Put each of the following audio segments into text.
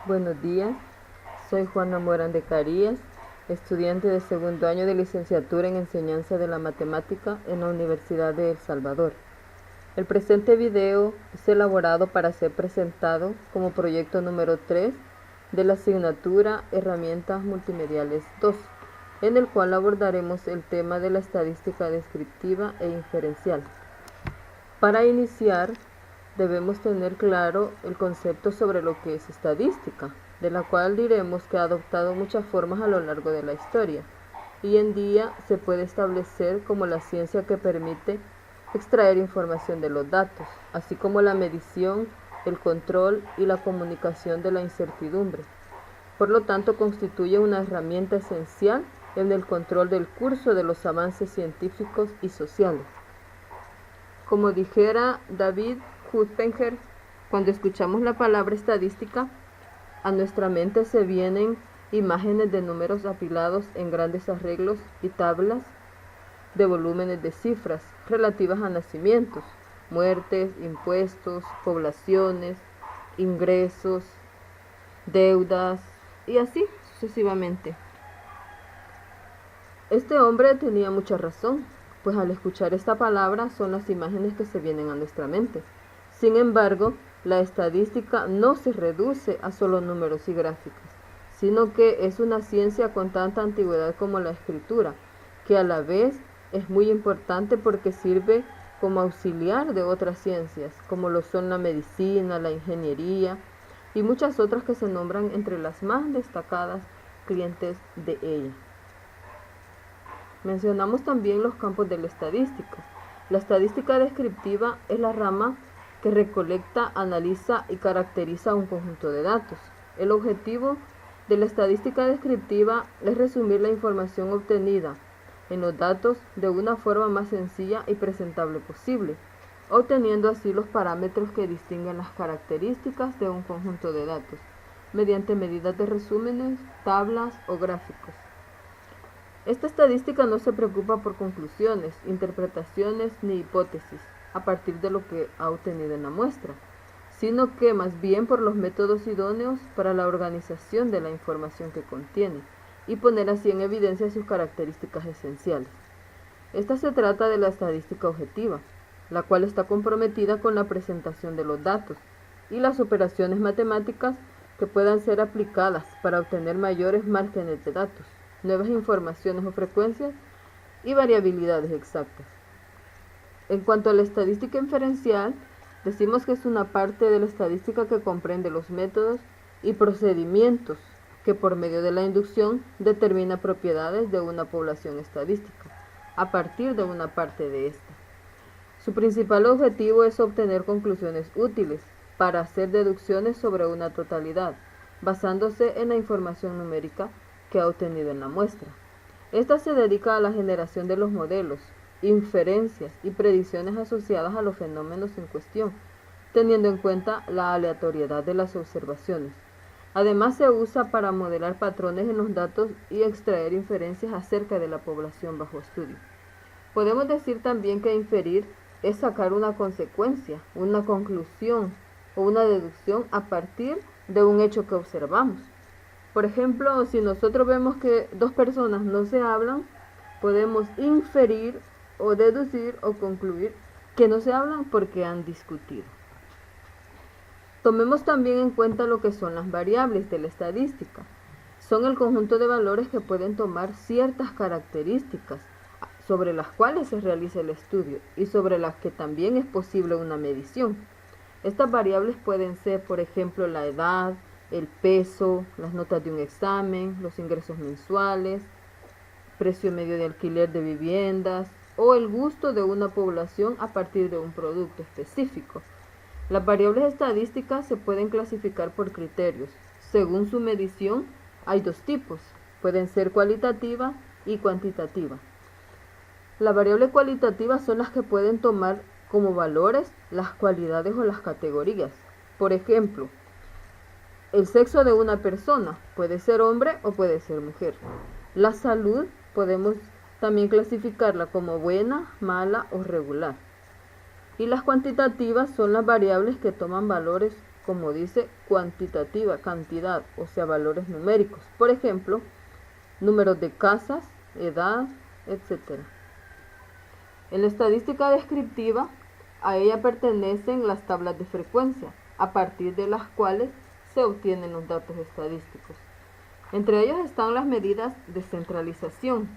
Buenos días, soy Juana Morán de Carías, estudiante de segundo año de licenciatura en Enseñanza de la Matemática en la Universidad de El Salvador. El presente video es elaborado para ser presentado como proyecto número 3 de la asignatura Herramientas Multimediales 2, en el cual abordaremos el tema de la estadística descriptiva e inferencial. Para iniciar, debemos tener claro el concepto sobre lo que es estadística, de la cual diremos que ha adoptado muchas formas a lo largo de la historia. Hoy en día se puede establecer como la ciencia que permite extraer información de los datos, así como la medición, el control y la comunicación de la incertidumbre. Por lo tanto, constituye una herramienta esencial en el control del curso de los avances científicos y sociales. Como dijera David Hutpenger, cuando escuchamos la palabra estadística, a nuestra mente se vienen imágenes de números apilados en grandes arreglos y tablas de volúmenes de cifras relativas a nacimientos, muertes, impuestos, poblaciones, ingresos, deudas y así sucesivamente. Este hombre tenía mucha razón, pues al escuchar esta palabra son las imágenes que se vienen a nuestra mente. Sin embargo, la estadística no se reduce a solo números y gráficas, sino que es una ciencia con tanta antigüedad como la escritura, que a la vez es muy importante porque sirve como auxiliar de otras ciencias, como lo son la medicina, la ingeniería y muchas otras que se nombran entre las más destacadas clientes de ella. Mencionamos también los campos de la estadística. La estadística descriptiva es la rama que recolecta, analiza y caracteriza un conjunto de datos. El objetivo de la estadística descriptiva es resumir la información obtenida en los datos de una forma más sencilla y presentable posible, obteniendo así los parámetros que distinguen las características de un conjunto de datos, mediante medidas de resúmenes, tablas o gráficos. Esta estadística no se preocupa por conclusiones, interpretaciones ni hipótesis a partir de lo que ha obtenido en la muestra, sino que más bien por los métodos idóneos para la organización de la información que contiene y poner así en evidencia sus características esenciales. Esta se trata de la estadística objetiva, la cual está comprometida con la presentación de los datos y las operaciones matemáticas que puedan ser aplicadas para obtener mayores márgenes de datos, nuevas informaciones o frecuencias y variabilidades exactas. En cuanto a la estadística inferencial, decimos que es una parte de la estadística que comprende los métodos y procedimientos que por medio de la inducción determina propiedades de una población estadística a partir de una parte de esta. Su principal objetivo es obtener conclusiones útiles para hacer deducciones sobre una totalidad, basándose en la información numérica que ha obtenido en la muestra. Esta se dedica a la generación de los modelos, inferencias y predicciones asociadas a los fenómenos en cuestión, teniendo en cuenta la aleatoriedad de las observaciones. Además, se usa para modelar patrones en los datos y extraer inferencias acerca de la población bajo estudio. Podemos decir también que inferir es sacar una consecuencia, una conclusión o una deducción a partir de un hecho que observamos. Por ejemplo, si nosotros vemos que dos personas no se hablan, podemos inferir o deducir o concluir que no se hablan porque han discutido. Tomemos también en cuenta lo que son las variables de la estadística. Son el conjunto de valores que pueden tomar ciertas características sobre las cuales se realiza el estudio y sobre las que también es posible una medición. Estas variables pueden ser, por ejemplo, la edad, el peso, las notas de un examen, los ingresos mensuales, precio medio de alquiler de viviendas o el gusto de una población a partir de un producto específico. Las variables estadísticas se pueden clasificar por criterios. Según su medición, hay dos tipos, pueden ser cualitativa y cuantitativa. Las variables cualitativas son las que pueden tomar como valores las cualidades o las categorías. Por ejemplo, el sexo de una persona puede ser hombre o puede ser mujer. La salud podemos también clasificarla como buena, mala o regular. Y las cuantitativas son las variables que toman valores como dice, cuantitativa, cantidad, o sea, valores numéricos. Por ejemplo, números de casas, edad, etc. En la estadística descriptiva, a ella pertenecen las tablas de frecuencia, a partir de las cuales se obtienen los datos estadísticos. Entre ellos están las medidas de centralización,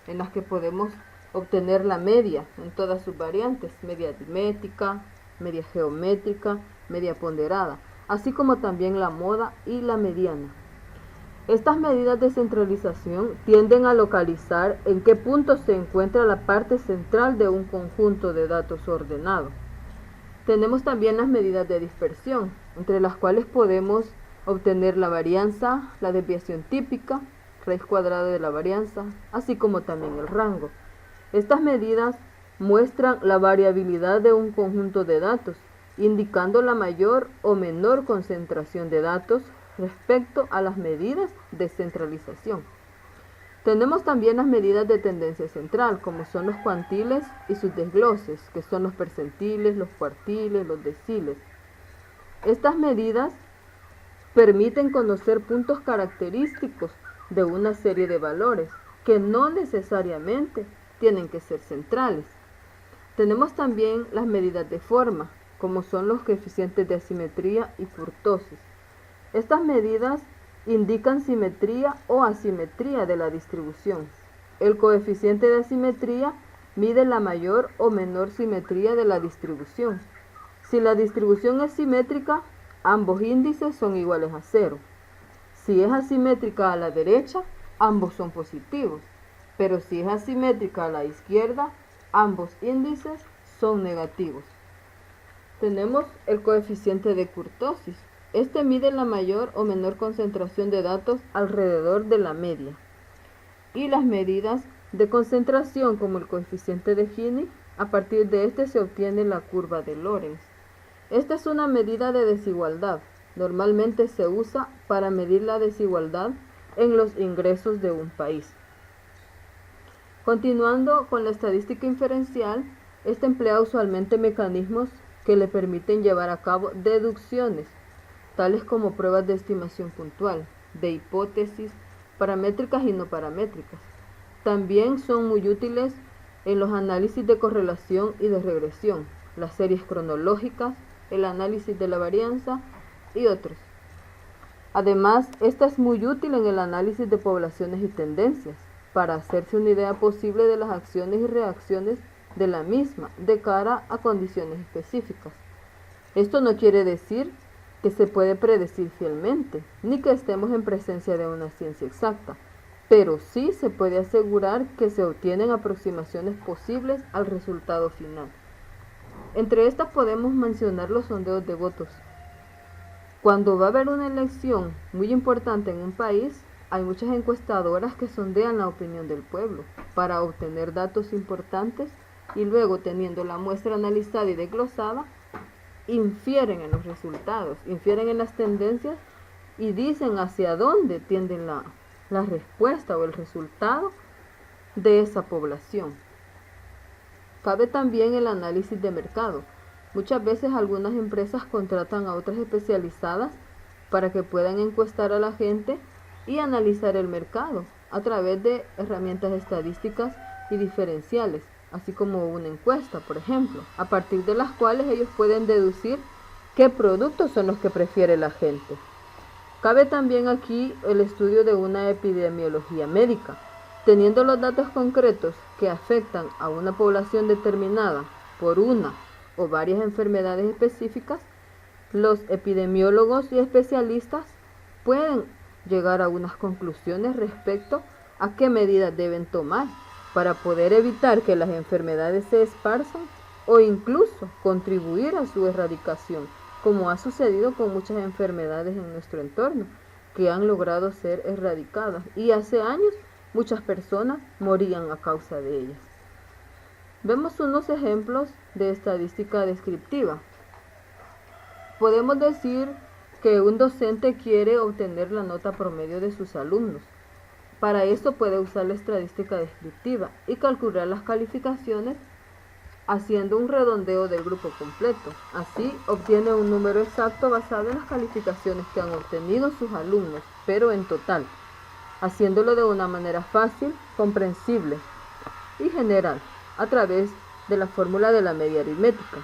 en las que podemos obtener la media en todas sus variantes, media aritmética, media geométrica, media ponderada, así como también la moda y la mediana. Estas medidas de centralización tienden a localizar en qué punto se encuentra la parte central de un conjunto de datos ordenado. Tenemos también las medidas de dispersión, entre las cuales podemos obtener la varianza, la desviación típica, raíz cuadrada de la varianza, así como también el rango. Estas medidas muestran la variabilidad de un conjunto de datos, indicando la mayor o menor concentración de datos respecto a las medidas de centralización. Tenemos también las medidas de tendencia central, como son los cuantiles y sus desgloses, que son los percentiles, los cuartiles, los deciles. Estas medidas permiten conocer puntos característicos de una serie de valores, que no necesariamente tienen que ser centrales. Tenemos también las medidas de forma, como son los coeficientes de asimetría y kurtosis. Estas medidas indican simetría o asimetría de la distribución. El coeficiente de asimetría mide la mayor o menor simetría de la distribución. Si la distribución es simétrica, ambos índices son iguales a 0. Si es asimétrica a la derecha, ambos son positivos. Pero si es asimétrica a la izquierda, ambos índices son negativos. Tenemos el coeficiente de kurtosis. Este mide la mayor o menor concentración de datos alrededor de la media. Y las medidas de concentración, como el coeficiente de Gini, a partir de este se obtiene la curva de Lorenz. Esta es una medida de desigualdad. Normalmente se usa para medir la desigualdad en los ingresos de un país. Continuando con la estadística inferencial, esta emplea usualmente mecanismos que le permiten llevar a cabo deducciones, tales como pruebas de estimación puntual, de hipótesis, paramétricas y no paramétricas. También son muy útiles en los análisis de correlación y de regresión, las series cronológicas, el análisis de la varianza y otros. Además, esta es muy útil en el análisis de poblaciones y tendencias, para hacerse una idea posible de las acciones y reacciones de la misma de cara a condiciones específicas. Esto no quiere decir que se puede predecir fielmente, ni que estemos en presencia de una ciencia exacta, pero sí se puede asegurar que se obtienen aproximaciones posibles al resultado final. Entre estas podemos mencionar los sondeos de votos. Cuando va a haber una elección muy importante en un país, hay muchas encuestadoras que sondean la opinión del pueblo para obtener datos importantes y luego, teniendo la muestra analizada y desglosada, infieren en los resultados, infieren en las tendencias y dicen hacia dónde tienden la respuesta o el resultado de esa población. Cabe también el análisis de mercado. Muchas veces algunas empresas contratan a otras especializadas para que puedan encuestar a la gente y analizar el mercado a través de herramientas estadísticas y diferenciales, así como una encuesta, por ejemplo, a partir de las cuales ellos pueden deducir qué productos son los que prefiere la gente. Cabe también aquí el estudio de una epidemiología médica, teniendo los datos concretos que afectan a una población determinada por una o varias enfermedades específicas. Los epidemiólogos y especialistas pueden llegar a unas conclusiones respecto a qué medidas deben tomar para poder evitar que las enfermedades se esparzan o incluso contribuir a su erradicación, como ha sucedido con muchas enfermedades en nuestro entorno que han logrado ser erradicadas y hace años muchas personas morían a causa de ellas. Vemos unos ejemplos de estadística descriptiva. Podemos decir que un docente quiere obtener la nota promedio de sus alumnos. Para esto puede usar la estadística descriptiva y calcular las calificaciones haciendo un redondeo del grupo completo. Así obtiene un número exacto basado en las calificaciones que han obtenido sus alumnos, pero en total, haciéndolo de una manera fácil, comprensible y general, a través de la fórmula de la media aritmética,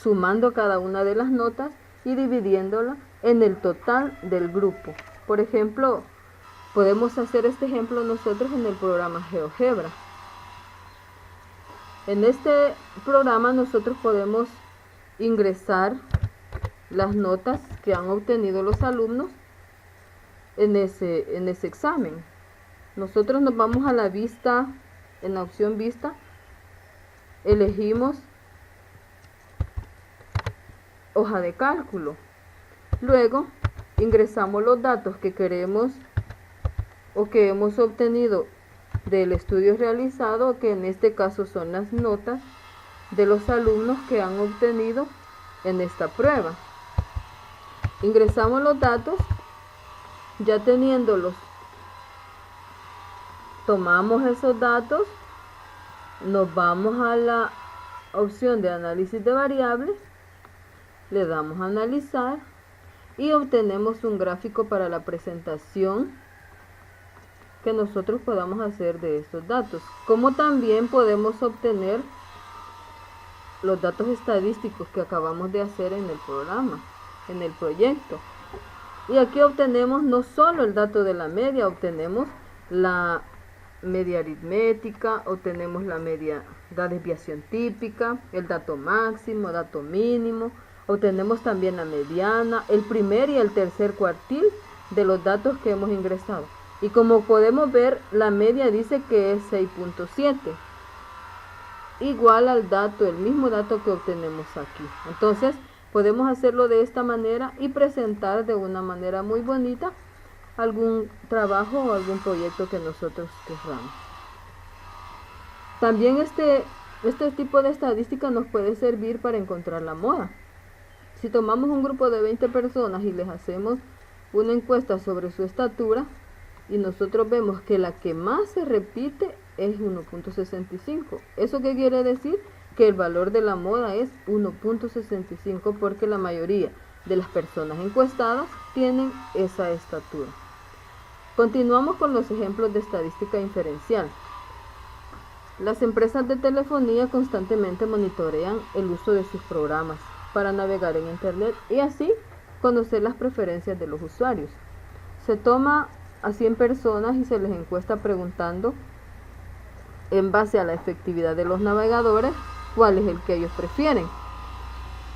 sumando cada una de las notas y dividiéndola en el total del grupo. Por ejemplo, podemos hacer este ejemplo nosotros en el programa GeoGebra. En este programa nosotros podemos ingresar las notas que han obtenido los alumnos en ese examen. Nosotros nos vamos a la vista, en la opción vista, elegimos hoja de cálculo. Luego ingresamos los datos que queremos o que hemos obtenido del estudio realizado, que en este caso son las notas de los alumnos que han obtenido en esta prueba. Ingresamos los datos, ya teniéndolos, tomamos esos datos, nos vamos a la opción de análisis de variables, le damos a analizar y obtenemos un gráfico para la presentación que nosotros podamos hacer de estos datos, como también podemos obtener los datos estadísticos que acabamos de hacer en el programa, en el proyecto. Y aquí obtenemos no solo el dato de la media, obtenemos la media aritmética, obtenemos la desviación típica, el dato máximo, dato mínimo, obtenemos también la mediana, el primer y el tercer cuartil de los datos que hemos ingresado. Y como podemos ver, la media dice que es 6.7, igual al dato, el mismo dato que obtenemos aquí. Entonces, podemos hacerlo de esta manera y presentar de una manera muy bonita algún trabajo o algún proyecto que nosotros queramos. También este tipo de estadística nos puede servir para encontrar la moda. Si tomamos un grupo de 20 personas y les hacemos una encuesta sobre su estatura, y nosotros vemos que la que más se repite es 1.65. ¿Eso qué quiere decir? Que el valor de la moda es 1.65 porque la mayoría de las personas encuestadas tienen esa estatura. Continuamos con los ejemplos de estadística inferencial. Las empresas de telefonía constantemente monitorean el uso de sus programas para navegar en Internet y así conocer las preferencias de los usuarios. Se toma a 100 personas y se les encuesta preguntando, en base a la efectividad de los navegadores, cuál es el que ellos prefieren.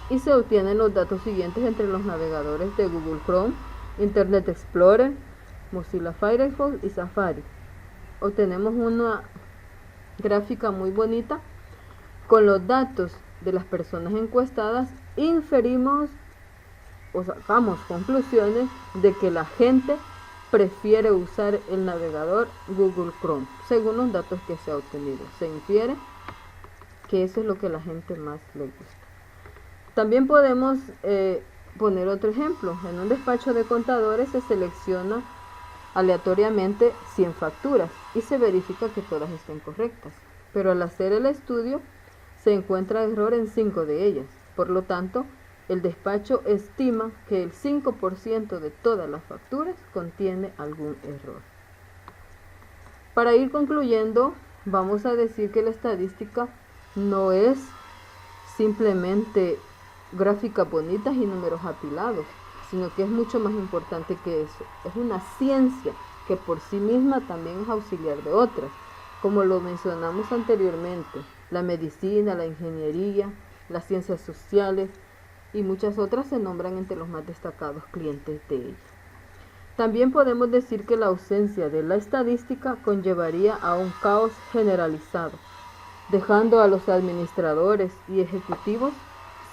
Y se obtienen los datos siguientes entre los navegadores de Google Chrome, Internet Explorer, Mozilla Firefox y Safari. Obtenemos una gráfica muy bonita. Con los datos de las personas encuestadas, inferimos o sacamos conclusiones de que la gente prefiere usar el navegador Google Chrome, según los datos que se ha obtenido. Se infiere que eso es lo que a la gente más le gusta. También podemos poner otro ejemplo. En un despacho de contadores se selecciona aleatoriamente 100 facturas y se verifica que todas estén correctas, pero al hacer el estudio se encuentra error en 5 de ellas. Por lo tanto, el despacho estima que el 5% de todas las facturas contiene algún error. Para ir concluyendo, vamos a decir que la estadística no es simplemente gráficas bonitas y números apilados, sino que es mucho más importante que eso. Es una ciencia que por sí misma también es auxiliar de otras, como lo mencionamos anteriormente, la medicina, la ingeniería, las ciencias sociales y muchas otras se nombran entre los más destacados clientes de ella. También podemos decir que la ausencia de la estadística conllevaría a un caos generalizado, dejando a los administradores y ejecutivos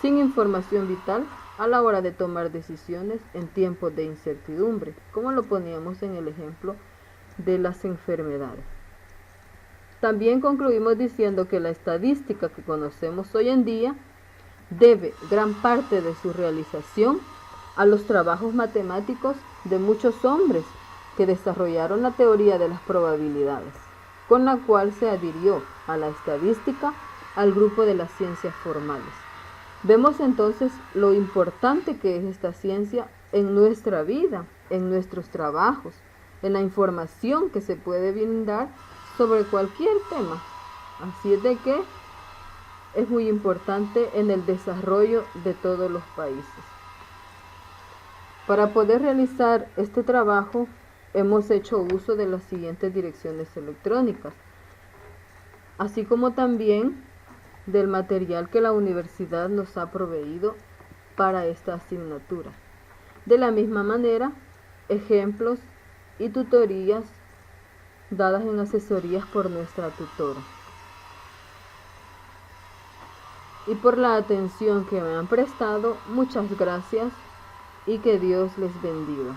sin información vital a la hora de tomar decisiones en tiempos de incertidumbre, como lo poníamos en el ejemplo de las enfermedades. También concluimos diciendo que la estadística que conocemos hoy en día debe gran parte de su realización a los trabajos matemáticos de muchos hombres que desarrollaron la teoría de las probabilidades, con la cual se adhirió a la estadística al grupo de las ciencias formales. Vemos entonces lo importante que es esta ciencia en nuestra vida, en nuestros trabajos, en la información que se puede brindar sobre cualquier tema. Así es de que es muy importante en el desarrollo de todos los países. Para poder realizar este trabajo, hemos hecho uso de las siguientes direcciones electrónicas, así como también del material que la universidad nos ha proveído para esta asignatura. De la misma manera, ejemplos y tutorías dadas en asesorías por nuestra tutora. Y por la atención que me han prestado, muchas gracias y que Dios les bendiga.